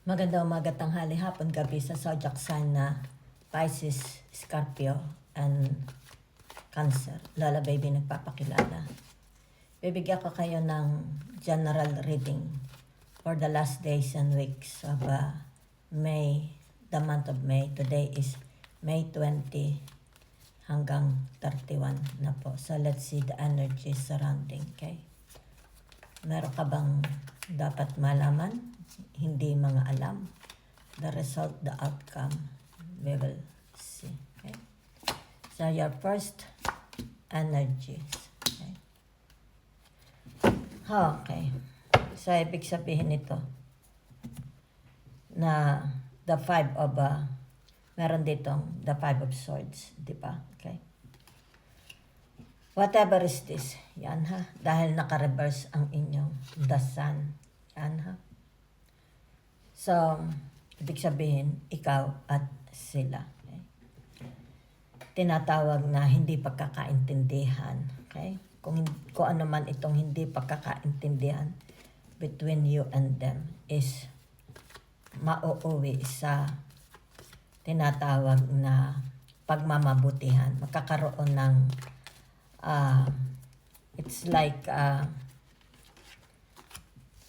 Magandang umaga, tanghali, hapon, gabi sa zodiac sign na Pisces, Scorpio, and Cancer. Lola Baby nagpapakilala. Bibigyan ko kayo ng general reading for the last days and weeks of May, the month of May. Today is May 20 hanggang 31 na po. So let's see the energy surrounding, okay? Meron ka bang dapat malaman? Hindi mga alam. The result, the outcome, we will see. Okay? So your first energies. Okay? Okay. So ibig sabihin nito na the five of, meron ditong the five of swords. Di ba? Okay. Whatever is this, yan ha. Dahil naka-reverse ang inyong the sun. Yan ha. So, ibig sabihin, ikaw at sila. Okay? Tinatawag na hindi pagkakaintindihan. Okay? Kung ano man itong hindi pagkakaintindihan between you and them is mauuwi sa tinatawag na pagmamabutihan. Magkakaroon ng it's like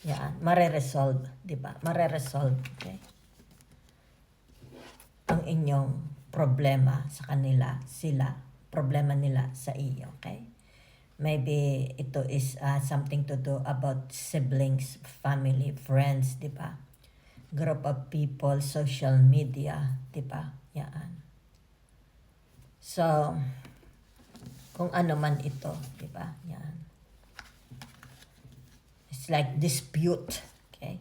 yan, mare-resolve, di ba? Mare-resolve, okay? Ang inyong problema sa kanila, sila, problema nila sa iyo, okay? Maybe ito is something to do about siblings, family, friends, di ba? Group of people, social media, di ba? Yan. So, kung ano man ito, di ba? Yan. It's like dispute, okay?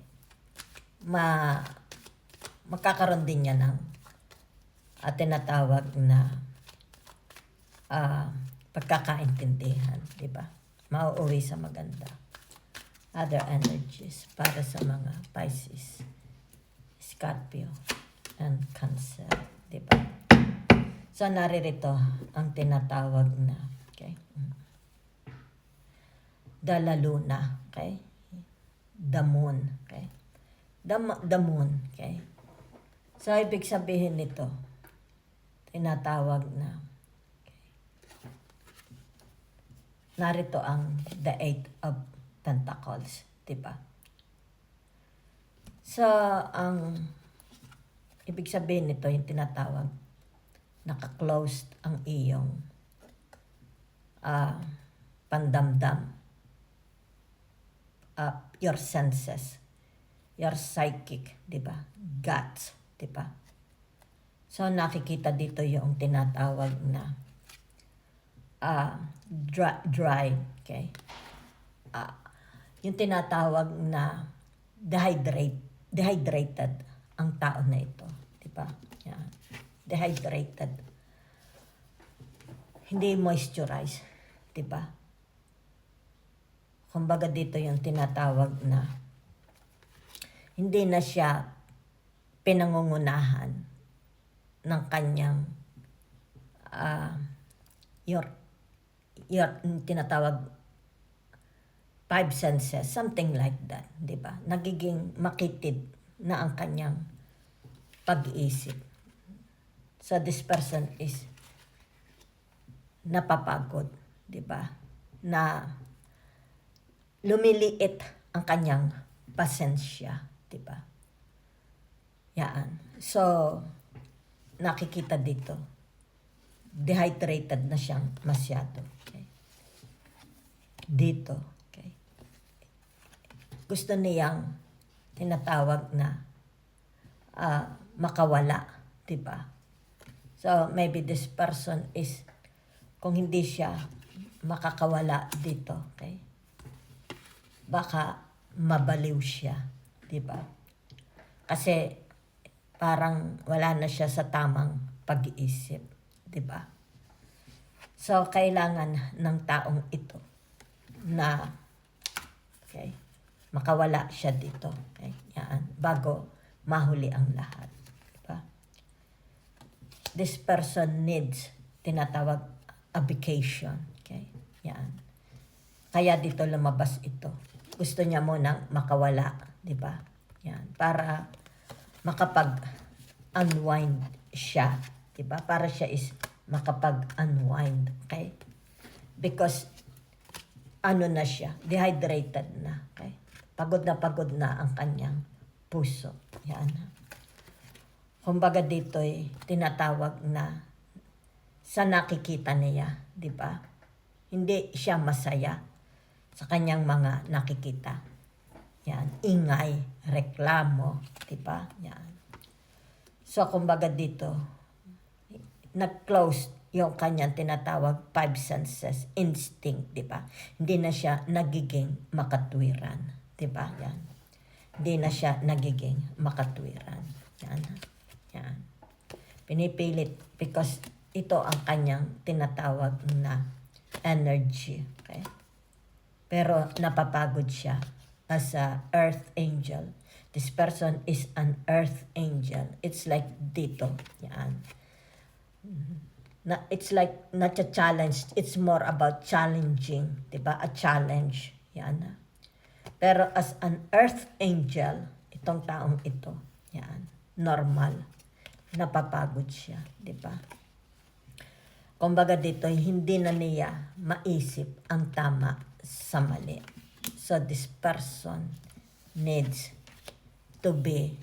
Magkakaroon din yan ng tinatawag na pagkakaintindihan, di ba? Mauuwi sa maganda. Other energies para sa mga Pisces, Scorpio, and Cancer, di ba? So, naririto ang tinatawag na, okay? The Luna, okay? The Moon, okay? The Moon, okay? So, ibig sabihin nito, tinatawag na, okay? Narito ang the Eight of Pentacles, di ba? So, ang ibig sabihin nito, yung tinatawag, naka-closed ang iyong pandamdam, your senses, your psychic, di ba? Guts, di ba? So, nakikita dito yung tinatawag na dry, okay? Yung tinatawag na dehydrated ang tao na ito, di ba? Yan. Dehydrated. Hindi moisturized, di ba? Kumbaga dito yung tinatawag na hindi na siya pinangungunahan ng kanyang your tinatawag five senses, something like that, di ba? Nagiging makitid na ang kanyang pag-iisip. So this person is napapagod, di ba? Na lumiliit ang kanyang pasensya, di ba? Yan. So, nakikita dito, dehydrated na siyang masyado. Okay? Dito, okay? Gusto niyang tinatawag na makawala, di ba? So, maybe this person is, kung hindi siya makakawala dito, okay? Baka mabaliw siya, di ba? Kasi parang wala na siya sa tamang pag-iisip, di ba? So, kailangan ng taong ito na, okay, makawala siya dito, okay? Yan, bago mahuli ang lahat. This person needs, tinatawag, a vacation. Okay? Yan. Kaya dito lumabas ito. Gusto niya munang makawala, di ba? Yan. Para makapag-unwind siya. Diba? Para siya is makapag-unwind. Okay? Because, na siya, dehydrated na. Okay? Pagod na ang kanyang puso. Yan. Kumbaga dito'y tinatawag na sa nakikita niya, di ba? Hindi siya masaya sa kanyang mga nakikita. Yan, ingay, reklamo, di ba? Yan. So kumbaga dito, nag-close yung kanyang tinatawag 5 senses, instinct, di ba? Hindi na siya nagiging makatwiran, di ba? Yan. Hindi na siya nagiging makatwiran. Yan. Yan. Pinipilit because ito ang kanyang tinatawag na energy. Okay? Pero napapagod siya as a earth angel. This person is an earth angel. It's like dito. Yan. It's like not a challenge. It's more about challenging. Diba? A challenge. Yan. Pero as an earth angel, itong taong ito, yan, normal. Napapagod siya. Diba? Kumbaga dito, hindi na niya maisip ang tama sa mali. So this person needs to be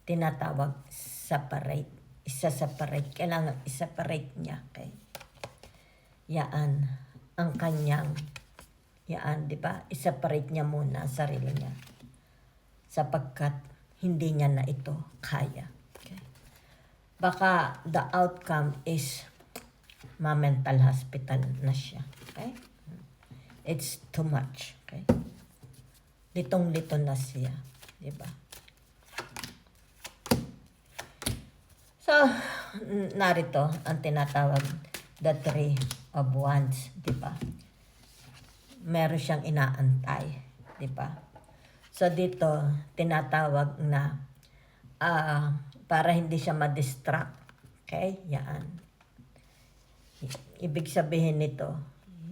tinatawag separate. Isa-separate. Kailangan i-separate niya. Okay? Yaan ang kanyang di ba? I-separate niya muna ang sarili niya. Sapagkat hindi niya na ito kaya. Okay? Baka the outcome is ma-mental hospital na siya. Okay? It's too much. Okay? Litong-lito na siya. Diba? So, narito ang tinatawag the Three of Wands. Diba? Meron siyang inaantay. Diba? So, dito, tinatawag na para hindi siya ma-distract. Okay? Yan. Ibig sabihin nito,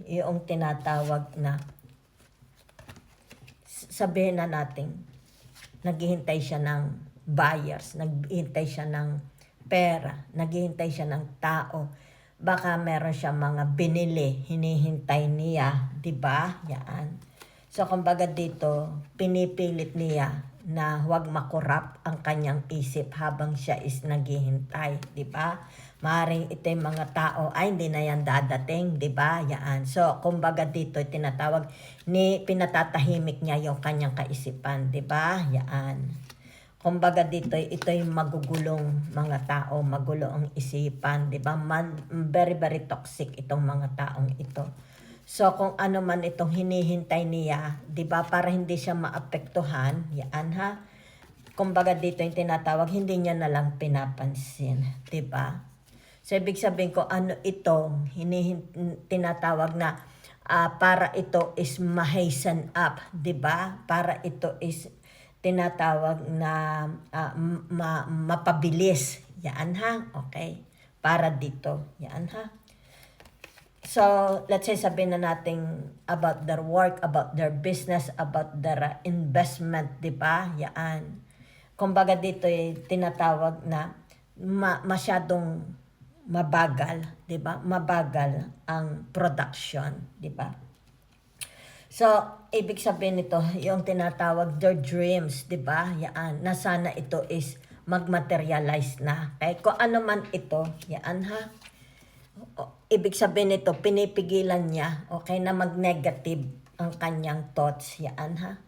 yung tinatawag na sabihin na natin, naghihintay siya ng buyers, naghihintay siya ng pera, naghihintay siya ng tao. Baka meron siya mga binili, hinihintay niya, di ba? Yan. So, kumbaga dito, pinipilit niya na huwag makurap ang kanyang isip habang siya is naghihintay, di ba? Maaaring ito yung mga tao, ay hindi na yan dadating, di ba? Yan. So, kumbaga dito, tinatawag, pinatatahimik niya yung kanyang kaisipan, di ba? Yan. Kumbaga dito, ito yung magugulong mga tao, magulo ang isipan, di ba? Very, very toxic itong mga taong ito. So, kung ano man itong hinihintay niya, di ba? Para hindi siya maapektuhan, yan ha? Kumbaga dito yung tinatawag, hindi niya na lang pinapansin, di ba? So, ibig sabihin ko, ano itong tinatawag na para ito is ma-hasten up, di ba? Para ito is tinatawag na mapabilis. Yan ha? Okay. Para dito. Yan ha? So, let's say sabihin na natin about their work, about their business, about their investment, di ba? Yan. Kumbaga dito tinatawag na masyadong mabagal, di ba? Mabagal ang production, di ba? So, ibig sabihin nito, yung tinatawag their dreams, di ba? Yan, na sana ito is mag-materialize na. Okay? Kung ano man ito, yan ha? Ibig sabihin nito, pinipigilan niya, okay, na mag-negative ang kanyang thoughts, yan ha?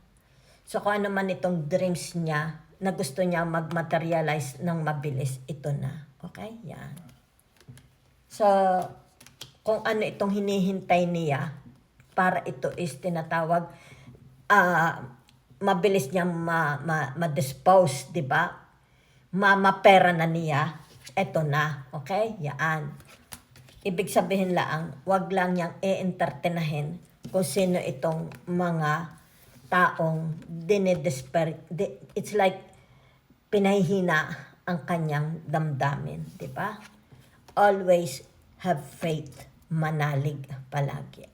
So, kung ano man itong dreams niya, na gusto niya mag-materialize ng mabilis, ito na. Okay? Yan. So, kung ano itong hinihintay niya, para ito is tinatawag, mabilis niyang ma-dispose, di ba? Mapera na niya, ito na, okay? Yan. Ibig sabihin lang, wag lang niyang i-entertainahin kung sino itong mga taong it's like, pinahihina ang kanyang damdamin, di ba? Always have faith, manalig palagi.